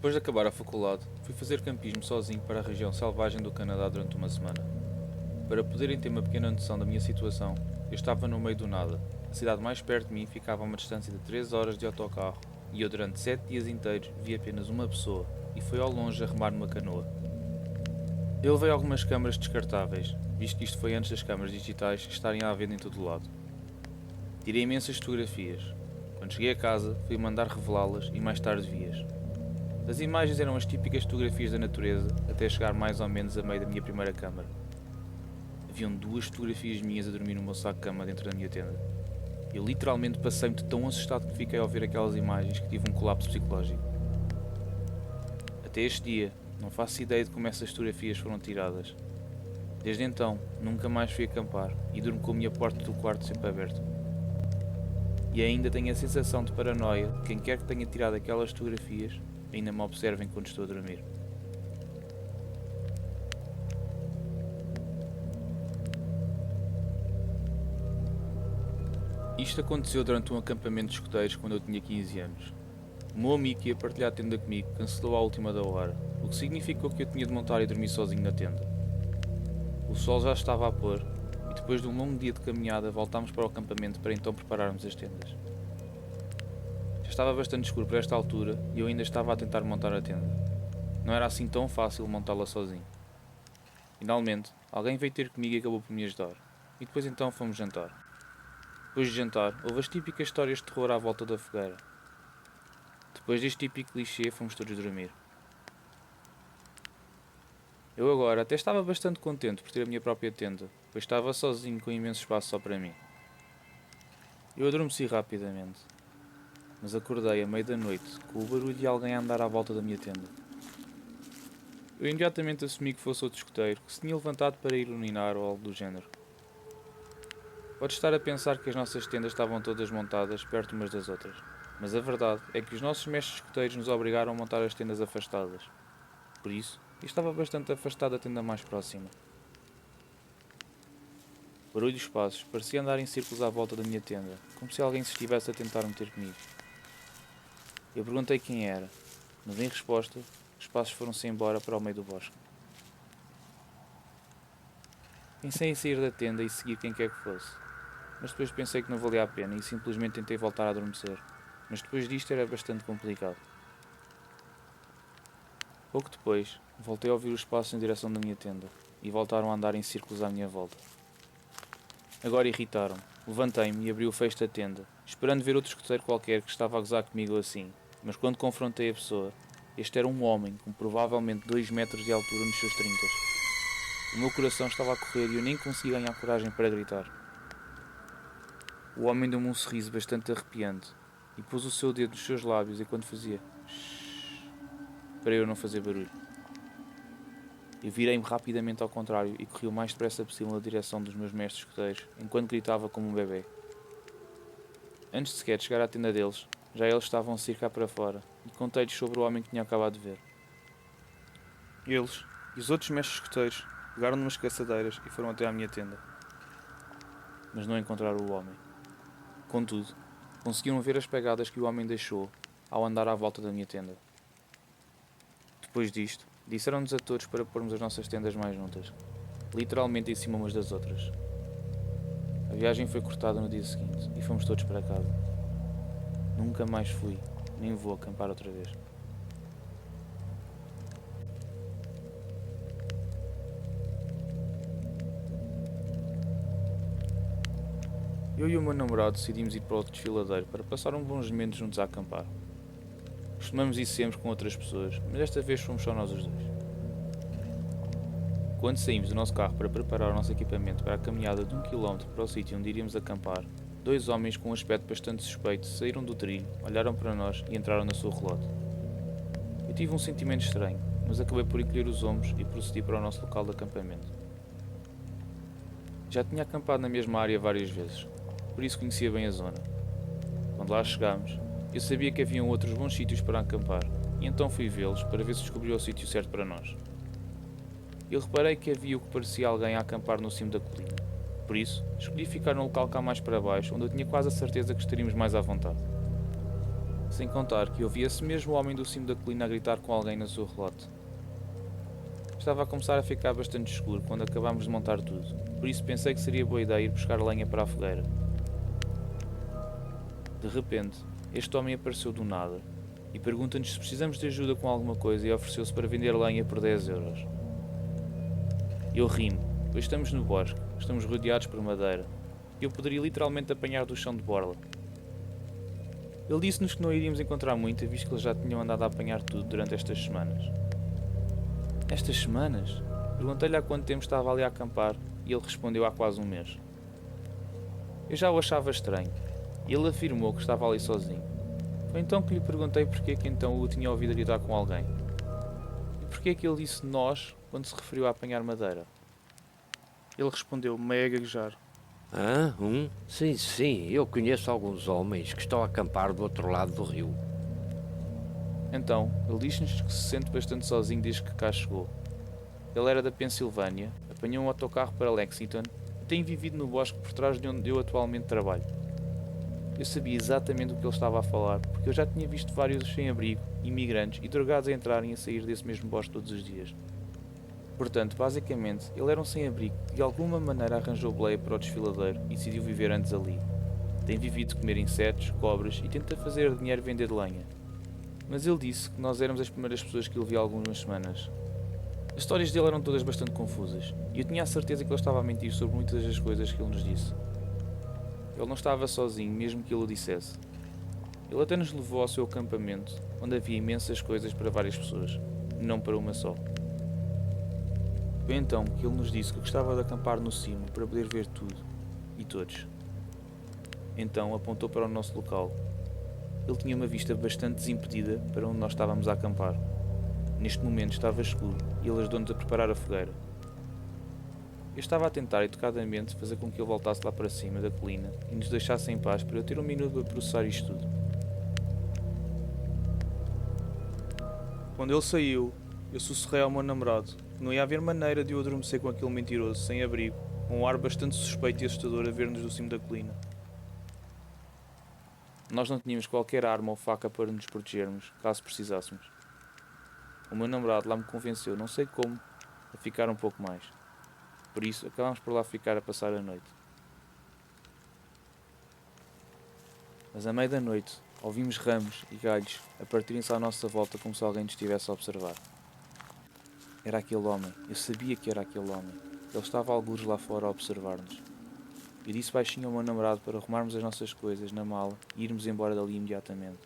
Depois de acabar a faculdade, fui fazer campismo sozinho para a região selvagem do Canadá durante uma semana. Para poderem ter uma pequena noção da minha situação, eu estava no meio do nada. A cidade mais perto de mim ficava a uma distância de 3 horas de autocarro e eu durante 7 dias inteiros vi apenas uma pessoa e foi ao longe a remar numa canoa. Eu levei algumas câmaras descartáveis, visto que isto foi antes das câmaras digitais estarem à venda em todo o lado. Tirei imensas fotografias. Quando cheguei a casa, fui mandar revelá-las e mais tarde vi-as. As imagens eram as típicas fotografias da natureza, até chegar mais ou menos a meio da minha primeira câmara. Haviam 2 fotografias minhas a dormir no meu saco de cama dentro da minha tenda. Eu literalmente passei-me de tão assustado que fiquei ao ver aquelas imagens que tive um colapso psicológico. Até este dia, não faço ideia de como essas fotografias foram tiradas. Desde então, nunca mais fui acampar e durmo com a minha porta do quarto sempre aberta. E ainda tenho a sensação de paranoia de quem quer que tenha tirado aquelas fotografias ainda me observem quando estou a dormir. Isto aconteceu durante um acampamento de escoteiros quando eu tinha 15 anos. O meu amigo que ia partilhar a tenda comigo cancelou à última da hora, o que significou que eu tinha de montar e dormir sozinho na tenda. O sol já estava a pôr e depois de um longo dia de caminhada voltámos para o acampamento para então prepararmos as tendas. Já estava bastante escuro por esta altura e eu ainda estava a tentar montar a tenda. Não era assim tão fácil montá-la sozinho. Finalmente, alguém veio ter comigo e acabou por me ajudar. E depois então fomos jantar. Depois de jantar, houve as típicas histórias de terror à volta da fogueira. Depois deste típico clichê, fomos todos dormir. Eu agora até estava bastante contente por ter a minha própria tenda, pois estava sozinho com imenso espaço só para mim. Eu adormeci rapidamente, mas acordei à meia da noite com o barulho de alguém a andar à volta da minha tenda. Eu imediatamente assumi que fosse outro escoteiro que se tinha levantado para ir urinar ou algo do género. Pode estar a pensar que as nossas tendas estavam todas montadas perto umas das outras, mas a verdade é que os nossos mestres escoteiros nos obrigaram a montar as tendas afastadas. Por isso, eu estava bastante afastado da tenda mais próxima. O barulho dos passos parecia andar em círculos à volta da minha tenda, como se alguém se estivesse a tentar meter comigo. Eu perguntei quem era, mas em resposta, os passos foram-se embora para o meio do bosque. Pensei em sair da tenda e seguir quem quer que fosse, mas depois pensei que não valia a pena e simplesmente tentei voltar a adormecer, mas depois disto era bastante complicado. Pouco depois, voltei a ouvir os passos em direção da minha tenda e voltaram a andar em círculos à minha volta. Agora irritaram-me. Levantei-me e abri o fecho da tenda, esperando ver outro escoteiro qualquer que estava a gozar comigo assim, mas quando confrontei a pessoa, este era um homem com provavelmente 2 metros de altura nos seus 30. O meu coração estava a correr e eu nem consegui ganhar coragem para gritar. O homem deu-me um sorriso bastante arrepiante e pôs o seu dedo nos seus lábios enquanto fazia shhh, para eu não fazer barulho. Eu virei-me rapidamente ao contrário e corri o mais depressa possível na direção dos meus mestres escoteiros, enquanto gritava como um bebê. Antes sequer de chegar à tenda deles, já eles estavam a sair cá para fora e contei-lhes sobre o homem que tinha acabado de ver. Eles e os outros mestres escoteiros pegaram numas caçadeiras e foram até à minha tenda. Mas não encontraram o homem. Contudo, conseguiram ver as pegadas que o homem deixou ao andar à volta da minha tenda. Depois disto, disseram-nos a todos para pormos as nossas tendas mais juntas, literalmente em cima umas das outras. A viagem foi cortada no dia seguinte e fomos todos para casa. Nunca mais fui, nem vou acampar outra vez. Eu e o meu namorado decidimos ir para o desfiladeiro para passar uns bons momentos juntos a acampar. Costumamos ir sempre com outras pessoas, mas desta vez fomos só nós os dois. Quando saímos do nosso carro para preparar o nosso equipamento para a caminhada de 1 km para o sítio onde iríamos acampar, 2 homens com um aspecto bastante suspeito saíram do trilho, olharam para nós e entraram na sua relota. Eu tive um sentimento estranho, mas acabei por encolher os ombros e procedi para o nosso local de acampamento. Já tinha acampado na mesma área várias vezes, por isso conhecia bem a zona. Quando lá chegámos, eu sabia que haviam outros bons sítios para acampar, e então fui vê-los para ver se descobria o sítio certo para nós. Eu reparei que havia o que parecia alguém a acampar no cimo da colina, por isso escolhi ficar no local cá mais para baixo, onde eu tinha quase a certeza que estaríamos mais à vontade. Sem contar que ouvi esse mesmo homem do cimo da colina a gritar com alguém na sua relote. Estava a começar a ficar bastante escuro quando acabámos de montar tudo, por isso pensei que seria boa ideia ir buscar lenha para a fogueira. De repente, este homem apareceu do nada e pergunta-nos se precisamos de ajuda com alguma coisa e ofereceu-se para vender lenha por 10 euros. Eu rimo, pois estamos no bosque, estamos rodeados por madeira, e eu poderia literalmente apanhar do chão de borla. Ele disse-nos que não iríamos encontrar muita, visto que eles já tinham andado a apanhar tudo durante estas semanas. Estas semanas? Perguntei-lhe há quanto tempo estava ali a acampar e ele respondeu há quase um mês. Eu já o achava estranho e ele afirmou que estava ali sozinho. Foi então que lhe perguntei porque que então o tinha ouvido gritar com alguém. E porque que ele disse nós quando se referiu a apanhar madeira. Ele respondeu, meio a gaguejar. Ah, Sim, sim, eu conheço alguns homens que estão a acampar do outro lado do rio. Então, ele diz-nos que se sente bastante sozinho desde que cá chegou. Ele era da Pensilvânia, apanhou um autocarro para Lexington e tem vivido no bosque por trás de onde eu atualmente trabalho. Eu sabia exatamente o que ele estava a falar, porque eu já tinha visto vários sem-abrigo, imigrantes e drogados a entrarem e a sair desse mesmo bosque todos os dias. Portanto, basicamente, ele era um sem-abrigo que de alguma maneira arranjou boleia para o desfiladeiro e decidiu viver antes ali. Tem vivido de comer insetos, cobras e tenta fazer dinheiro vender lenha. Mas ele disse que nós éramos as primeiras pessoas que ele via há algumas semanas. As histórias dele eram todas bastante confusas, e eu tinha a certeza que ele estava a mentir sobre muitas das coisas que ele nos disse. Ele não estava sozinho, mesmo que ele o dissesse. Ele até nos levou ao seu acampamento, onde havia imensas coisas para várias pessoas, não para uma só. Foi então que ele nos disse que gostava de acampar no cimo para poder ver tudo, e todos. Então apontou para o nosso local. Ele tinha uma vista bastante desimpedida para onde nós estávamos a acampar. Neste momento estava escuro e ele ajudou-nos a preparar a fogueira. Eu estava a tentar educadamente fazer com que ele voltasse lá para cima da colina e nos deixasse em paz para eu ter um minuto para processar isto tudo. Quando ele saiu, eu sussurrei ao meu namorado que não ia haver maneira de eu adormecer com aquele mentiroso sem abrigo, com um ar bastante suspeito e assustador a ver-nos do cimo da colina. Nós não tínhamos qualquer arma ou faca para nos protegermos, caso precisássemos. O meu namorado lá me convenceu, não sei como, a ficar um pouco mais. Por isso, acabámos por lá ficar a passar a noite. Mas à meia da noite, ouvimos ramos e galhos a partirem-se à nossa volta como se alguém nos estivesse a observar. Era aquele homem. Eu sabia que era aquele homem. Ele estava a algures lá fora a observar-nos. Eu disse baixinho ao meu namorado para arrumarmos as nossas coisas na mala e irmos embora dali imediatamente.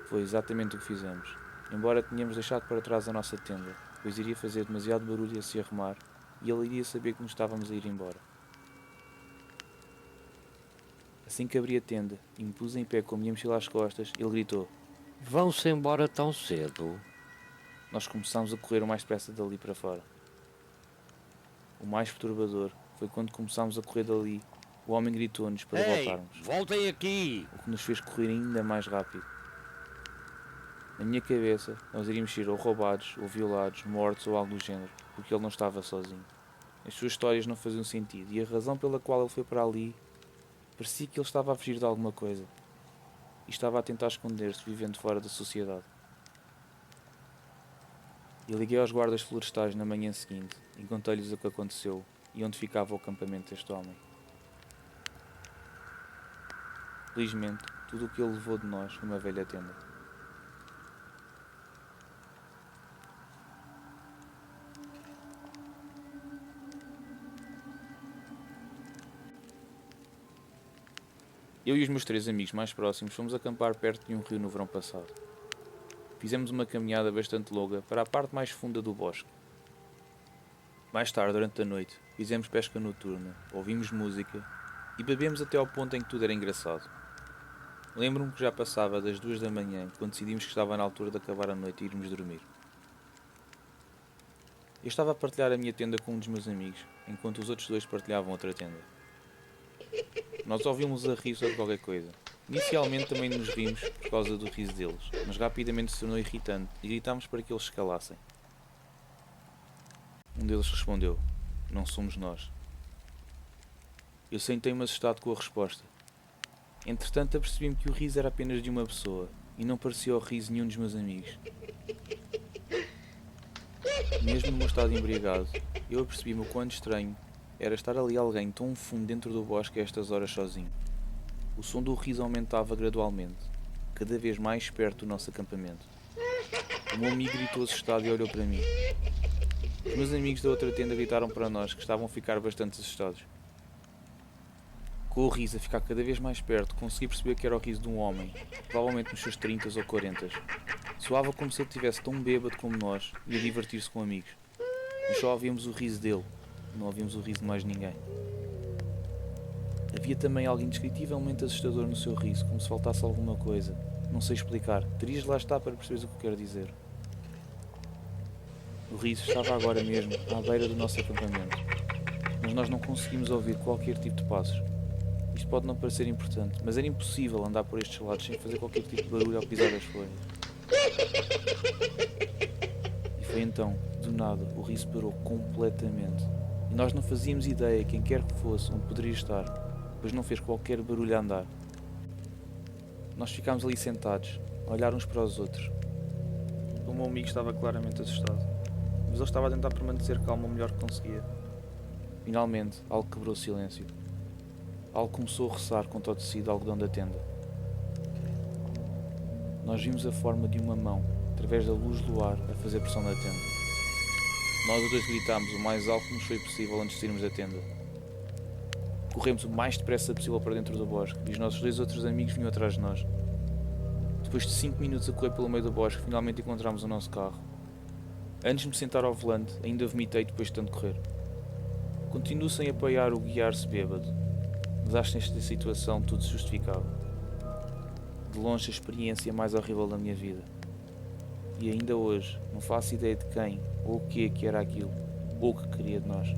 Foi exatamente o que fizemos. Embora tenhamos deixado para trás a nossa tenda, pois iria fazer demasiado barulho a se arrumar e ele iria saber que nos estávamos a ir embora. Assim que abri a tenda e me pus em pé com a minha mochila às costas, ele gritou. Vão-se embora tão cedo? Nós começámos a correr o mais depressa dali para fora. O mais perturbador foi quando começámos a correr dali, o homem gritou-nos para Ei, voltarmos, voltem aqui! o que nos fez correr ainda mais rápido. Na minha cabeça, nós iríamos ser ou roubados, ou violados, mortos ou algo do género, porque ele não estava sozinho. As suas histórias não faziam sentido e a razão pela qual ele foi para ali parecia que ele estava a fugir de alguma coisa e estava a tentar esconder-se vivendo fora da sociedade. Eu liguei aos guardas florestais na manhã seguinte e contei-lhes o que aconteceu e onde ficava o acampamento deste homem. Felizmente, tudo o que ele levou de nós foi uma velha tenda. Eu e os meus 3 amigos mais próximos fomos acampar perto de um rio no verão passado. Fizemos uma caminhada bastante longa para a parte mais funda do bosque. Mais tarde, durante a noite, fizemos pesca noturna, ouvimos música e bebemos até ao ponto em que tudo era engraçado. Lembro-me que já passava das 2 da manhã quando decidimos que estava na altura de acabar a noite e irmos dormir. Eu estava a partilhar a minha tenda com um dos meus amigos, enquanto os outros dois partilhavam outra tenda. Nós ouvimos a rir sobre qualquer coisa. Inicialmente também nos rimos por causa do riso deles, mas rapidamente se tornou irritante e gritámos para que eles se calassem. Um deles respondeu, não somos nós. Eu sentei-me assustado com a resposta. Entretanto, apercebi-me que o riso era apenas de uma pessoa e não parecia o riso de nenhum dos meus amigos. Mesmo no meu estado embriagado, eu apercebi-me o quão estranho era estar ali alguém tão fundo dentro do bosque a estas horas sozinho. O som do riso aumentava gradualmente, cada vez mais perto do nosso acampamento. O meu amigo gritou assustado e olhou para mim. Os meus amigos da outra tenda gritaram para nós que estavam a ficar bastante assustados. Com o riso a ficar cada vez mais perto, consegui perceber que era o riso de um homem, provavelmente nos seus 30 ou 40. Soava como se ele estivesse tão bêbado como nós e a divertir-se com amigos. Mas só ouvíamos o riso dele, não ouvíamos o riso de mais ninguém. Havia também algo indescritivelmente assustador no seu riso, como se faltasse alguma coisa. Não sei explicar. Terias de lá estar para perceberes o que eu quero dizer. O riso estava agora mesmo à beira do nosso acampamento, mas nós não conseguimos ouvir qualquer tipo de passos. Isto pode não parecer importante, mas era impossível andar por estes lados sem fazer qualquer tipo de barulho ao pisar as folhas. E foi então, do nada, o riso parou completamente. E nós não fazíamos ideia, quem quer que fosse, onde poderia estar, pois não fez qualquer barulho a andar. Nós ficámos ali sentados, a olhar uns para os outros. O meu amigo estava claramente assustado, mas ele estava a tentar permanecer calmo o melhor que conseguia. Finalmente, algo quebrou o silêncio. Algo começou a roçar contra o tecido algodão da tenda. Nós vimos a forma de uma mão, através da luz do ar, a fazer pressão na tenda. Nós os dois gritámos o mais alto que nos foi possível antes de sairmos da tenda. Corremos o mais depressa possível para dentro do bosque e os nossos dois outros amigos vinham atrás de nós. Depois de 5 minutos a correr pelo meio do bosque, finalmente encontramos o nosso carro. Antes de me sentar ao volante, ainda vomitei depois de tanto correr. Continuo sem apoiar o guiar-se bêbado, mas acho que nesta situação tudo se justificava. De longe a experiência mais horrível da minha vida. E ainda hoje não faço ideia de quem ou o que era aquilo, ou o que queria de nós.